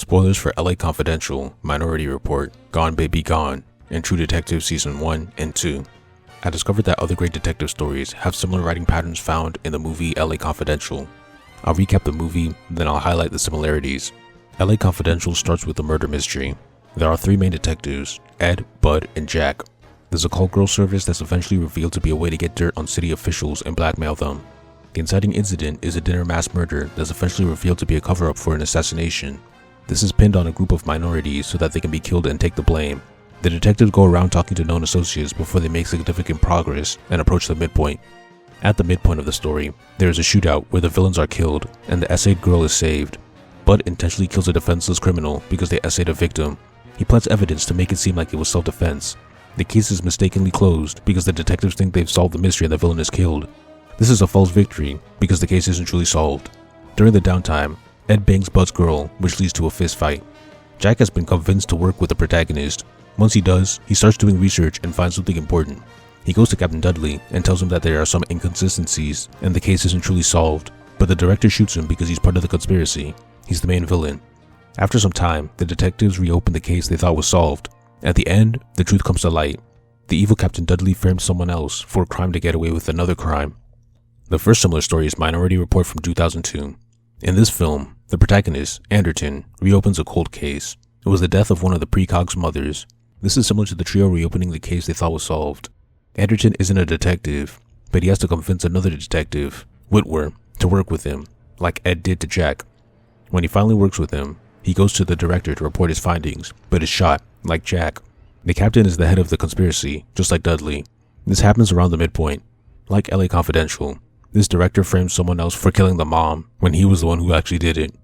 Spoilers for LA Confidential, Minority Report, Gone Baby Gone, and True Detective Season 1 and 2. I discovered that other great detective stories have similar writing patterns found in the movie LA Confidential. I'll recap the movie, then I'll highlight the similarities. LA Confidential starts with a murder mystery. There are three main detectives, Ed, Bud, and Jack. There's a call girl service that's eventually revealed to be a way to get dirt on city officials and blackmail them. The inciting incident is a dinner mass murder that's eventually revealed to be a cover-up for an assassination. This is pinned on a group of minorities so that they can be killed and take the blame. The detectives go around talking to known associates before they make significant progress and approach the midpoint. At the midpoint of the story, there is a shootout where the villains are killed and the essayed girl is saved. Bud intentionally kills a defenseless criminal because they essayed a victim. He plants evidence to make it seem like it was self-defense. The case is mistakenly closed because the detectives think they've solved the mystery and the villain is killed. This is a false victory because the case isn't truly solved. During the downtime, Ed bangs Bud's girl, which leads to a fist fight. Jack has been convinced to work with the protagonist. Once he does, he starts doing research and finds something important. He goes to Captain Dudley and tells him that there are some inconsistencies and the case isn't truly solved, but the director shoots him because he's part of the conspiracy. He's the main villain. After some time, the detectives reopen the case they thought was solved. At the end, the truth comes to light. The evil Captain Dudley framed someone else for a crime to get away with another crime. The first similar story is Minority Report from 2002. In this film, the protagonist, Anderton, reopens a cold case. It was the death of one of the precog's mothers. This is similar to the trio reopening the case they thought was solved. Anderton isn't a detective, but he has to convince another detective, Whitwer, to work with him, like Ed did to Jack. When he finally works with him, he goes to the director to report his findings, but is shot, like Jack. The captain is the head of the conspiracy, just like Dudley. This happens around the midpoint. Like LA Confidential, this director frames someone else for killing the mom when he was the one who actually did it.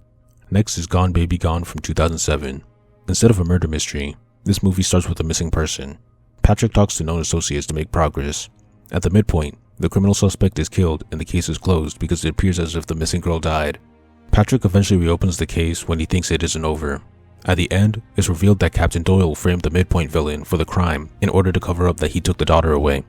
Next is Gone Baby Gone from 2007. Instead of a murder mystery, this movie starts with a missing person. Patrick talks to known associates to make progress. At the midpoint, the criminal suspect is killed and the case is closed because it appears as if the missing girl died. Patrick eventually reopens the case when he thinks it isn't over. At the end, it's revealed that Captain Doyle framed the midpoint villain for the crime in order to cover up that he took the daughter away.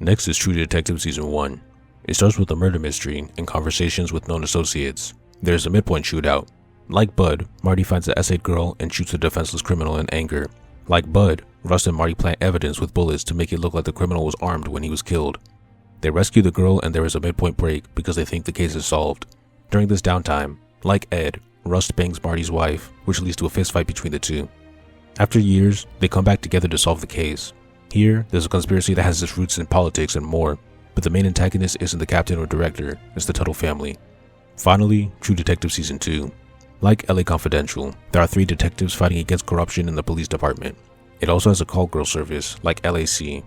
Next is True Detective Season 1. It starts with a murder mystery and conversations with known associates. There's a midpoint shootout. Like Bud, Marty finds the essayed girl and shoots the defenseless criminal in anger. Like Bud, Rust and Marty plant evidence with bullets to make it look like the criminal was armed when he was killed. They rescue the girl and there is a midpoint break because they think the case is solved. During this downtime, like Ed, Rust bangs Marty's wife, which leads to a fistfight between the two. After years, they come back together to solve the case. Here, there's a conspiracy that has its roots in politics and more, but the main antagonist isn't the captain or director, it's the Tuttle family. Finally, True Detective Season 2. Like LA Confidential, there are three detectives fighting against corruption in the police department. It also has a call girl service, like LAC.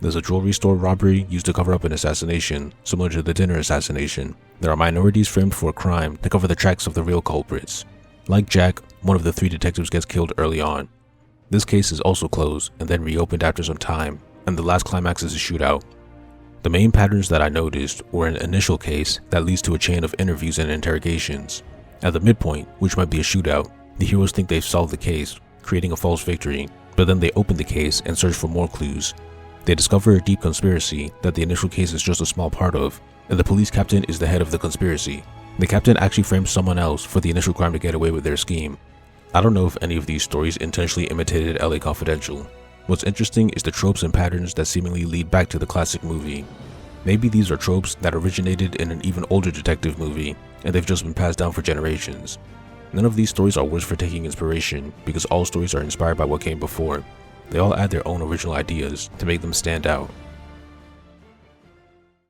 There's a jewelry store robbery used to cover up an assassination, similar to the dinner assassination. There are minorities framed for a crime to cover the tracks of the real culprits. Like Jack, one of the three detectives gets killed early on. This case is also closed and then reopened after some time, and the last climax is a shootout. The main patterns that I noticed were an initial case that leads to a chain of interviews and interrogations. At the midpoint, which might be a shootout, the heroes think they've solved the case, creating a false victory, but then they open the case and search for more clues. They discover a deep conspiracy that the initial case is just a small part of, and the police captain is the head of the conspiracy. The captain actually frames someone else for the initial crime to get away with their scheme. I don't know if any of these stories intentionally imitated LA Confidential. What's interesting is the tropes and patterns that seemingly lead back to the classic movie. Maybe these are tropes that originated in an even older detective movie, and they've just been passed down for generations. None of these stories are worse for taking inspiration, because all stories are inspired by what came before. They all add their own original ideas to make them stand out.